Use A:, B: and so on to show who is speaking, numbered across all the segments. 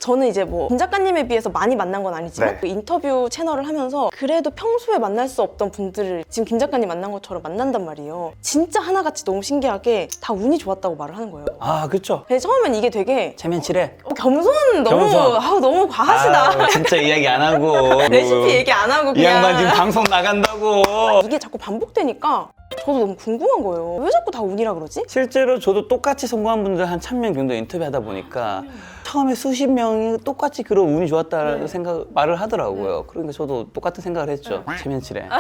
A: 저는 이제 뭐 김 작가님에 비해서 많이 만난 건 아니지만
B: 네.
A: 그 인터뷰 채널을 하면서 그래도 평소에 만날 수 없던 분들을 지금 김 작가님 만난 것처럼 만난단 말이에요. 진짜 하나같이 너무 신기하게 다 운이 좋았다고 말을 하는 거예요.
B: 아 그쵸.
A: 근데 처음엔 이게 되게
B: 체면치레.
A: 겸손 너무
B: 겸손.
A: 너무 과하시다.
B: 진짜 이야기 안 하고
A: 레시피 얘기 안 하고
B: 이
A: 그냥
B: 양반 지금 방송 나간다고.
A: 이게 자꾸 반복되니까 저도 너무 궁금한 거예요. 왜 자꾸 다 운이라 그러지?
B: 실제로 저도 똑같이 성공한 분들 한 1000명 정도 인터뷰하다 보니까 처음에 수십 명이 똑같이 그런 운이 좋았다는 말을 하더라고요. 그러니까 저도 똑같은 생각을 했죠. 체면치레,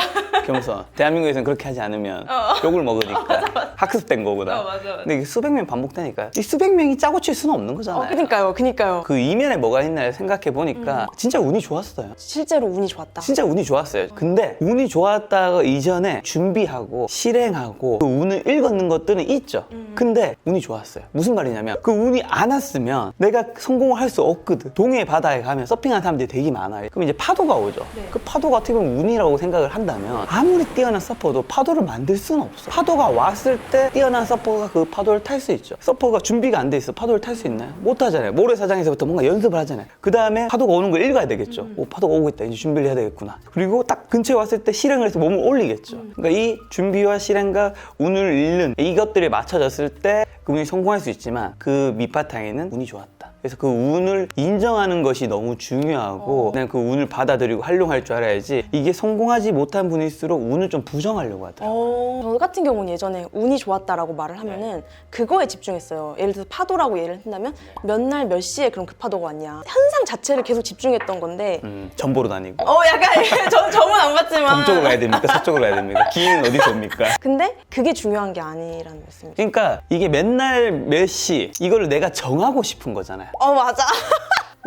B: 겸손. 대한민국에서는 그렇게 하지 않으면 욕을 먹으니까 학습된 거구나. 근데 이게 수백 명 반복되니까 이 수백 명이 짜고 칠 수는 없는 거잖아요.
A: 그니까요.
B: 그 이면에 뭐가 있나 생각해 보니까 진짜 운이 좋았어요.
A: 실제로 운이 좋았다.
B: 진짜 운이 좋았어요. 근데 운이 좋았다가 이전에 준비하고 실행하고 그 운을 읽었는 것들은 있죠. 근데 운이 좋았어요. 무슨 말이냐면 그 운이 안 왔으면 내가 성공을 할 수 없거든. 동해 바다에 가면 서핑하는 사람들이 되게 많아요. 그럼 이제 파도가 오죠. 그 파도가 어떻게 보면 운이라고 생각을 한다면 아무리 뛰어난 서퍼도 파도를 만들 수는 없어. 파도가 왔을 때 뛰어난 서퍼가 그 파도를 탈 수 있죠. 서퍼가 준비가 안 돼 있어 파도를 탈 수 있나요? 못 하잖아요. 모래사장에서부터 뭔가 연습을 하잖아요. 그 다음에 파도가 오는 걸 읽어야 되겠죠. 오, 파도가 오고 있다. 이제 준비를 해야 되겠구나. 그리고 딱 근처에 왔을 때 실행을 해서 몸을 올리겠죠. 그러니까 이 준비와 실행과 운을 잃는 이것들이 맞춰졌을 때 그분이 성공할 수 있지만 그 밑바탕에는 운이 좋았다. 그래서 그 운을 인정하는 것이 너무 중요하고 그냥 그 운을 받아들이고 활용할 줄 알아야지 이게 성공하지 못한 분일수록 운을 좀 부정하려고 하더라고요.
A: 저 같은 경우는 예전에 운이 좋았다라고 말을 하면은 그거에 집중했어요. 예를 들어서 파도라고 예를 든다면 몇 날 몇 시에 그런 그 파도가 왔냐. 현상 자체를 계속 집중했던 건데
B: 전보로 다니고
A: 약간 저는 안 봤지만
B: 동쪽으로 가야 됩니까? 서쪽으로 가야 됩니까? 기인은 어디서 옵니까?
A: 근데 그게 중요한 게 아니라는 말씀이죠.
B: 그러니까 이게 맨날 몇 시 이거를 내가 정하고 싶은 거잖아요.
A: 맞아.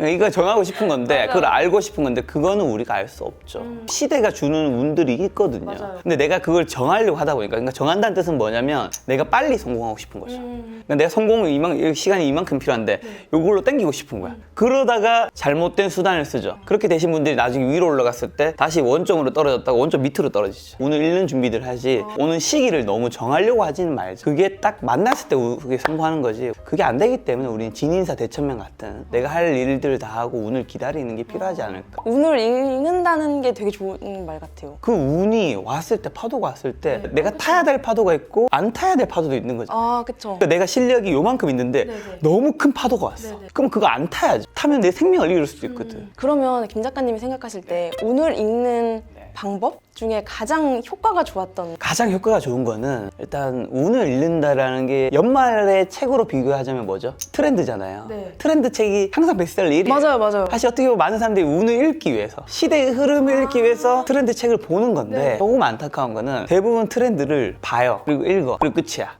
B: 이거 정하고 싶은 건데 그걸 알고 싶은 건데 그거는 우리가 알 수 없죠. 시대가 주는 운들이 있거든요.
A: 맞아요.
B: 근데 내가 그걸 정하려고 하다 보니까 그러니까 정한다는 뜻은 뭐냐면 내가 빨리 성공하고 싶은 거죠. 그러니까 내가 성공은 시간이 이만큼 필요한데 이걸로 땡기고 싶은 거야. 그러다가 잘못된 수단을 쓰죠. 그렇게 되신 분들이 나중에 위로 올라갔을 때 다시 원점으로 떨어졌다가 원점 밑으로 떨어지죠. 오늘 읽는 준비들 하지 오는 시기를 너무 정하려고 하지는 말죠. 그게 딱 만났을 때 그게 성공하는 거지. 그게 안 되기 때문에 우리는 진인사 대천명 같은 내가 할 일들을 다 하고 운을 기다리는 게 필요하지 않을까.
A: 운을 읽는다는 게 되게 좋은 말 같아요.
B: 그 운이 왔을 때 파도가 왔을 때 내가 타야 될 파도가 있고 안 타야 될 파도도 있는 거죠.
A: 그쵸.
B: 그러니까 내가 실력이 요만큼 있는데 너무 큰 파도가 왔어. 그럼 그거 안 타야죠. 타면 내 생명을 잃을 수도 있거든.
A: 그러면 김 작가님이 생각하실 때 운을 읽는 방법 중에 가장 효과가 좋았던
B: 가장 효과가 좋은 거는 일단 운을 읽는다라는 게 연말의 책으로 비교하자면 뭐죠? 트렌드잖아요.
A: 네.
B: 트렌드 책이 항상 베스트셀러 1위에요.
A: 맞아요.
B: 사실 어떻게 보면 많은 사람들이 운을 읽기 위해서 시대의 흐름을 읽기 위해서 트렌드 책을 보는 건데 조금 안타까운 거는 대부분 트렌드를 봐요. 그리고 읽어. 그리고 끝이야.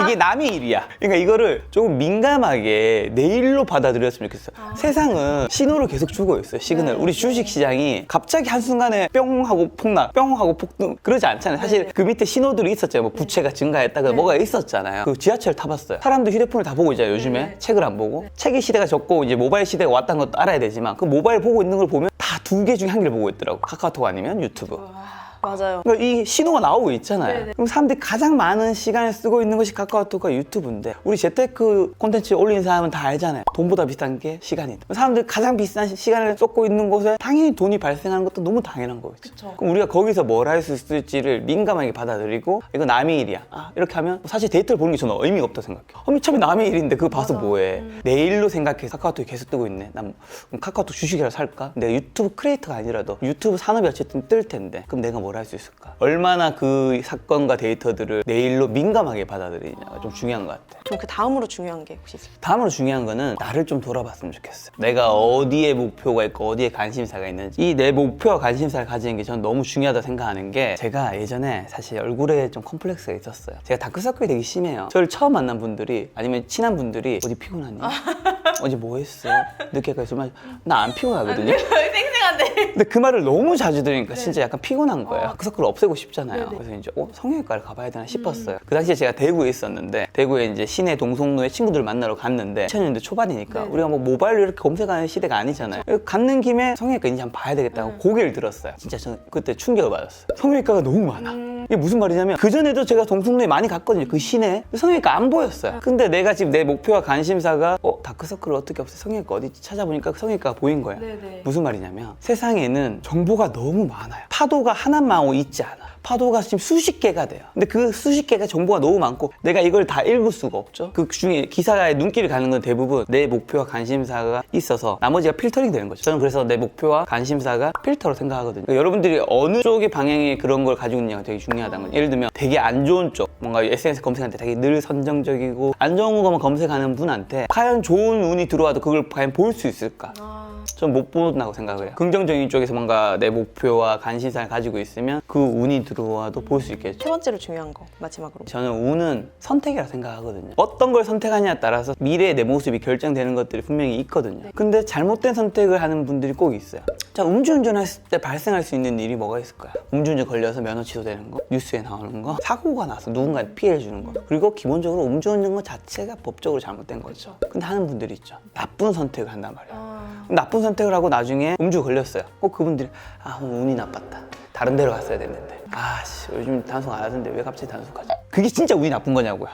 B: 이게 남의 일이야. 그러니까 이거를 조금 민감하게 내 일로 받아들였으면 좋겠어. 세상은 신호를 계속 주고 있어요. 시그널. 우리 주식시장이 갑자기 한순간에 뿅 하고 폭락, 뿅 하고 폭등 그러지 않잖아요. 사실 그 밑에 신호들이 있었잖아요. 뭐 부채가 증가했다가 뭐가 있었잖아요. 그 지하철 타봤어요. 사람들 휴대폰을 다 보고 있잖아요. 요즘에 책을 안 보고. 책의 시대가 적고 이제 모바일 시대가 왔다는 것도 알아야 되지만 그 모바일 보고 있는 걸 보면 다 두 개 중에 한 개를 보고 있더라고. 카카오톡 아니면 유튜브.
A: 맞아요.
B: 그러니까 이 신호가 나오고 있잖아요. 그럼 사람들이 가장 많은 시간을 쓰고 있는 것이 카카오톡과 유튜브인데 우리 재테크 콘텐츠 올리는 사람은 다 알잖아요. 돈보다 비싼 게 시간이다. 사람들이 가장 비싼 시간을 쏟고 있는 곳에 당연히 돈이 발생하는 것도 너무 당연한 거겠죠.
A: 그쵸.
B: 그럼 우리가 거기서 뭘 할 수 있을지를 민감하게 받아들이고 이거 남의 일이야. 이렇게 하면 사실 데이터를 보는 게 저는 의미가 없다고 생각해요. 처음에 남의 일인데 그거 봐서 뭐해. 내 일로 생각해서 카카오톡이 계속 뜨고 있네. 난 그럼 카카오톡 주식이라도 살까? 내가 유튜브 크리에이터가 아니라도 유튜브 산업이 어쨌든 뜰 텐데 그럼 내가 뭘 할 수 있을까? 얼마나 그 사건과 데이터들을 내 일로 민감하게 받아들이냐가 좀 중요한 것 같아요.
A: 그럼 그 다음으로 중요한 게 혹시 있을까요?
B: 다음으로 중요한 거는 나를 좀 돌아봤으면 좋겠어요. 내가 어디에 목표가 있고 어디에 관심사가 있는지 이 내 목표와 관심사를 가지는 게 저는 너무 중요하다고 생각하는 게 제가 예전에 사실 얼굴에 좀 컴플렉스가 있었어요. 제가 다크서클이 되게 심해요. 저를 처음 만난 분들이 아니면 친한 분들이 어디 피곤하니? 어제 뭐 했어? 늦게까지 술 마시 나 안 피곤하거든요.
A: 쌩쌩한데.
B: 근데 그 말을 너무 자주 들으니까 진짜 약간 피곤한 거예요. 다크서클을 없애고 싶잖아요. 그래서 이제 성형외과를 가봐야 되나 싶었어요. 그 당시에 제가 대구에 있었는데 대구에 이제 시내 동성로에 친구들 만나러 갔는데 2000년대 초반이니까 우리가 뭐 모바일로 이렇게 검색하는 시대가 아니잖아요. 갔는 김에 성형외과 인지 한번 봐야 되겠다고 고개를 들었어요. 진짜 저는 그때 충격을 받았어요. 성형외과가 너무 많아. 이게 무슨 말이냐면 그전에도 제가 동성로에 많이 갔거든요. 그 시내 성형외과 안 보였어요. 근데 내가 지금 내 목표와 관심사가 다크서클을 어떻게 없애 성형외과 어디 찾아보니까 그 성형외과가 보인 거야.
A: 네네.
B: 무슨 말이냐면 세상에는 정보가 너무 많아요. 파도가 하나만 있지 않아. 파도가 지금 수십 개가 돼요. 근데 그 수십 개가 정보가 너무 많고 내가 이걸 다 읽을 수가 없죠. 그 중에 기사의 눈길을 가는 건 대부분 내 목표와 관심사가 있어서 나머지가 필터링 되는 거죠. 저는 그래서 내 목표와 관심사가 필터로 생각하거든요. 그러니까 여러분들이 어느 쪽의 방향의 그런 걸 가지고 있느냐가 되게 중요하다는 거예요. 예를 들면 되게 안 좋은 쪽, 뭔가 SNS 검색할 때 되게 늘 선정적이고 안 좋은 것만 검색하는 분한테 과연 좋은 운이 들어와도 그걸 과연 볼 수 있을까? 전 못 본다고 생각해요. 긍정적인 쪽에서 뭔가 내 목표와 관심사를 가지고 있으면 그 운이 들어와도 볼 수 있겠죠.
A: 세 번째로 중요한 거 마지막으로.
B: 저는 운은 선택이라 생각하거든요. 어떤 걸 선택하냐에 따라서 미래의 내 모습이 결정되는 것들이 분명히 있거든요. 근데 잘못된 선택을 하는 분들이 꼭 있어요. 자, 음주운전했을 때 발생할 수 있는 일이 뭐가 있을까요? 음주운전 걸려서 면허 취소되는 거, 뉴스에 나오는 거, 사고가 나서 누군가한테 피해를 주는 거, 그리고 기본적으로 음주운전 것 자체가 법적으로 잘못된 거죠. 근데 하는 분들이 있죠. 나쁜 선택을 한단 말이에요. 나쁜 선택을 하고 나중에 음주 걸렸어요. 그분들이 오늘 운이 나빴다. 다른 데로 갔어야 됐는데. 요즘 단속 안 하던데 왜 갑자기 단속하지? 그게 진짜 운이 나쁜 거냐고요.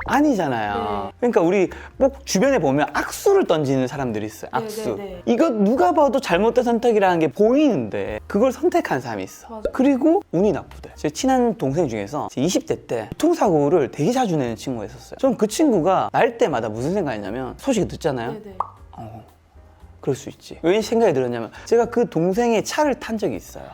B: 아니잖아요.
A: 네.
B: 그러니까 우리 꼭 주변에 보면 악수를 던지는 사람들이 있어요. 악수.
A: 네.
B: 이거 누가 봐도 잘못된 선택이라는 게 보이는데 그걸 선택한 사람이 있어.
A: 맞아.
B: 그리고 운이 나쁘대. 제 친한 동생 중에서 20대 때 교통사고를 되게 자주 내는 친구가 있었어요. 전 그 친구가 날 때마다 무슨 생각이냐면 소식을 듣잖아요.
A: 네네.
B: 그럴 수 있지. 왜 생각이 들었냐면 제가 그 동생의 차를 탄 적이 있어요.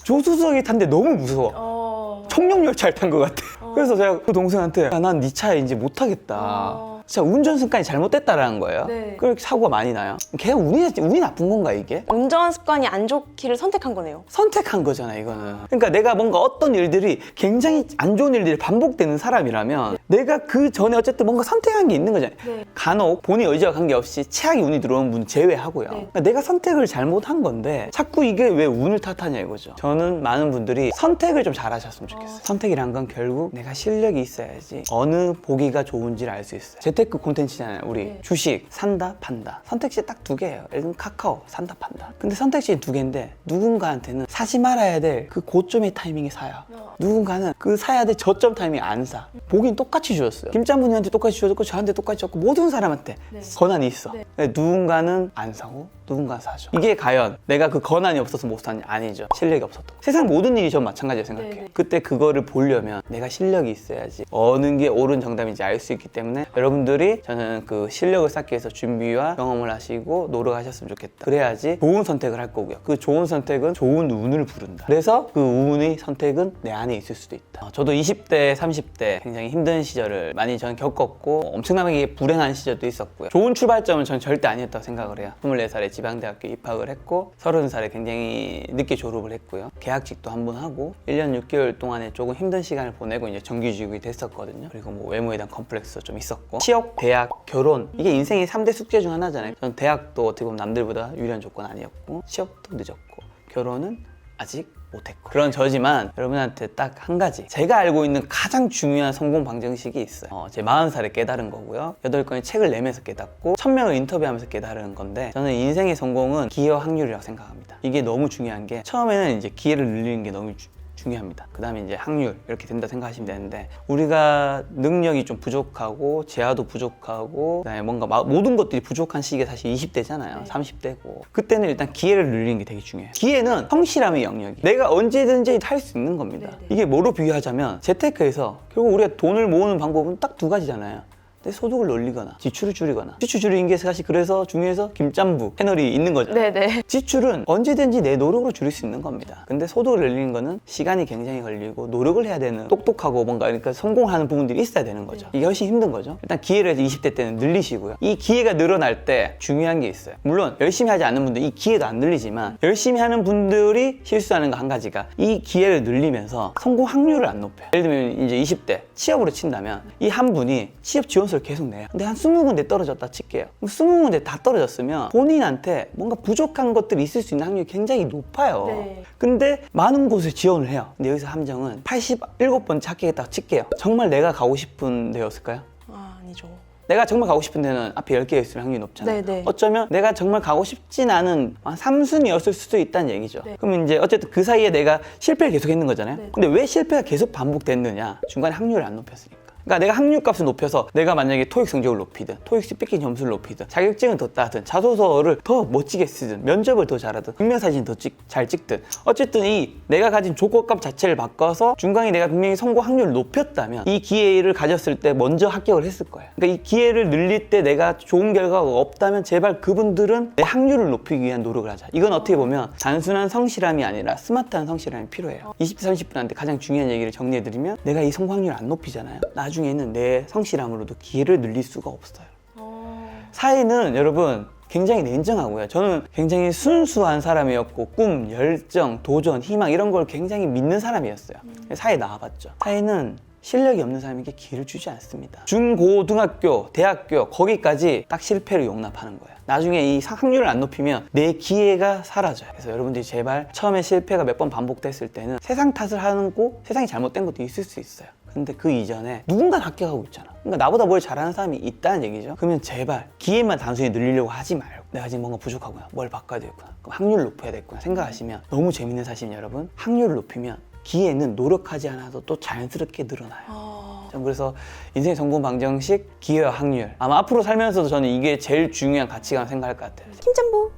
B: 조수석에 탄데 너무 무서워. 청룡열차를 탄 것 같아. 그래서 제가 그 동생한테 난 네 차에 이제 못 타겠다. 진짜 운전 습관이 잘못됐다라는 거예요.
A: 네.
B: 그렇게 사고가 많이 나요. 걔가 운이 나쁜 건가 이게?
A: 운전 습관이 안 좋기를 선택한 거네요.
B: 선택한 거잖아 이거는. 그러니까 내가 뭔가 어떤 일들이 굉장히 안 좋은 일들이 반복되는 사람이라면 내가 그 전에 어쨌든 뭔가 선택한 게 있는 거잖아요.
A: 네.
B: 간혹 본인 의지와 관계없이 최악의 운이 들어오는 분 제외하고요.
A: 네.
B: 그러니까 내가 선택을 잘못한 건데 자꾸 이게 왜 운을 탓하냐 이거죠. 저는 많은 분들이 선택을 좀 잘하셨으면 좋겠어요. 선택이란 건 결국 내가 실력이 있어야지 어느 보기가 좋은지를 알 수 있어요. 재테크 콘텐츠잖아요. 우리
A: 네.
B: 주식 산다 판다 선택지 딱 두 개예요. 예를 들면 카카오 산다 판다. 근데 선택지 두 개인데 누군가한테는 사지 말아야 될 그 고점의 타이밍에 사요. 누군가는 그 사야 될 저점 타이밍에 안 사. 보긴 똑같이 주었어요. 김장분이한테 똑같이 주었고 저한테 똑같이 줬고 모든 사람한테
A: 네.
B: 권한이 있어.
A: 네.
B: 근데 누군가는 안 사고 누군가는 사죠. 이게 과연 내가 그 권한이 없어서 못 샀냐? 아니죠. 실력이 없었던. 세상 모든 일이 전 마찬가지라고 생각해요.
A: 네.
B: 그때 그거를 보려면 내가 실력이 있어야지 어느 게 옳은 정답인지 알 수 있기 때문에 여러분들이 저는 그 실력을 쌓기 위해서 준비와 경험을 하시고 노력하셨으면 좋겠다. 그래야지 좋은 선택을 할 거고요. 그 좋은 선택은 좋은 운을 부른다. 그래서 그 운의 선택은 내 안에 있을 수도 있다. 저도 20대, 30대 굉장히 힘든 시절을 많이 저는 겪었고 엄청나게 불행한 시절도 있었고요. 좋은 출발점은 전 절대 아니었다고 생각을 해요. 24살에 지방대학교 입학을 했고 30살에 굉장히 늦게 졸업을 했고요. 계약직도 한 번 하고 1년 6개월 동안에 조금 힘든 시간을 보내고 이제 정규직이 됐었거든요. 그리고 뭐 외모에 대한 컴플렉스도 좀 있었고 취업, 대학, 결혼 이게 인생의 3대 숙제 중 하나잖아요. 전 대학도 어떻게 보면 남들보다 유리한 조건 아니었고 취업도 늦었고 결혼은 아직 못했고 그런 저지만 여러분한테 딱 한 가지 제가 알고 있는 가장 중요한 성공 방정식이 있어요. 제 40살에 깨달은 거고요. 8권의 책을 내면서 깨닫고 1000명을 인터뷰하면서 깨달은 건데 저는 인생의 성공은 기회와 확률이라고 생각합니다. 이게 너무 중요한 게 처음에는 이제 기회를 늘리는 게 너무 중요합니다. 그 다음에 이제 확률 이렇게 된다 생각하시면 되는데 우리가 능력이 좀 부족하고 재화도 부족하고 그다음에 뭔가 모든 것들이 부족한 시기가 사실 20대잖아요. 30대고 그때는 일단 기회를 늘리는 게 되게 중요해요. 기회는 성실함의 영역이 내가 언제든지 할 수 있는 겁니다.
A: 네네.
B: 이게 뭐로 비유하자면 재테크에서 결국 우리가 돈을 모으는 방법은 딱 두 가지잖아요. 내 소득을 올리거나 지출을 줄이거나 지출 줄이는 게 사실 그래서 중요해서 김짬부 패널이 있는 거죠.
A: 네네.
B: 지출은 언제든지 내 노력으로 줄일 수 있는 겁니다. 근데 소득을 늘리는 거는 시간이 굉장히 걸리고 노력을 해야 되는 똑똑하고 뭔가 그러니까 성공하는 부분들이 있어야 되는 거죠. 이게 훨씬 힘든 거죠. 일단 기회를 20대 때는 늘리시고요. 이 기회가 늘어날 때 중요한 게 있어요. 물론 열심히 하지 않는 분들 이 기회도 안 늘리지만 열심히 하는 분들이 실수하는 거 한 가지가 이 기회를 늘리면서 성공 확률을 안 높여요. 예를 들면 이제 20대 취업으로 친다면 이 한 분이 취업 지원서를 계속 내요. 근데 한 20군데 떨어졌다 칠게요. 20군데 다 떨어졌으면 본인한테 뭔가 부족한 것들이 있을 수 있는 확률이 굉장히 높아요.
A: 네.
B: 근데 많은 곳에 지원을 해요. 근데 여기서 함정은 87번째 합격했다고 칠게요. 정말 내가 가고 싶은 데였을까요?
A: 아니죠.
B: 내가 정말 가고 싶은 데는 앞에 10개 있을 확률이 높잖아요.
A: 네네.
B: 어쩌면 내가 정말 가고 싶진 않은 한 3순위였을 수도 있다는 얘기죠.
A: 네.
B: 그럼 이제 어쨌든 그 사이에 내가 실패를 계속 했는 거잖아요.
A: 네.
B: 근데 왜 실패가 계속 반복됐느냐? 중간에 확률을 안 높였으니까. 그러니까 내가 확률값을 높여서 내가 만약에 토익 성적을 높이든 토익 스피킹 점수를 높이든 자격증을 더 따든 자소서를 더 멋지게 쓰든 면접을 더 잘하든 증명사진 더 잘 찍든 어쨌든 이 내가 가진 조건값 자체를 바꿔서 중간에 내가 분명히 성공 확률을 높였다면 이 기회를 가졌을 때 먼저 합격을 했을 거예요. 그러니까 이 기회를 늘릴 때 내가 좋은 결과가 없다면 제발 그분들은 내 확률을 높이기 위한 노력을 하자. 이건 어떻게 보면 단순한 성실함이 아니라 스마트한 성실함이 필요해요. 20대 30분한테 가장 중요한 얘기를 정리해드리면 내가 이 성공 확률을 안 높이잖아요. 나중에는 내 성실함으로도 기회를 늘릴 수가 없어요. 사회는 여러분 굉장히 냉정하고요. 저는 굉장히 순수한 사람이었고 꿈, 열정, 도전, 희망 이런 걸 굉장히 믿는 사람이었어요. 사회에 나와봤죠. 사회는 실력이 없는 사람에게 기회를 주지 않습니다. 중고등학교, 대학교 거기까지 딱 실패를 용납하는 거예요. 나중에 이 확률을 안 높이면 내 기회가 사라져요. 그래서 여러분들이 제발 처음에 실패가 몇 번 반복됐을 때는 세상 탓을 하고 세상이 잘못된 것도 있을 수 있어요. 근데 그 이전에 누군가 합격하고 있잖아. 그러니까 나보다 뭘 잘하는 사람이 있다는 얘기죠. 그러면 제발 기회만 단순히 늘리려고 하지 말고 내가 지금 뭔가 부족하구나, 뭘 바꿔야 되겠구나, 그럼 확률을 높여야 되겠구나 생각하시면 너무 재밌는 사실은 여러분 확률을 높이면 기회는 노력하지 않아도 또 자연스럽게 늘어나요. 전 그래서 인생 성공 방정식 기회와 확률 아마 앞으로 살면서도 저는 이게 제일 중요한 가치관 생각할 것 같아요.
A: 킹짬보.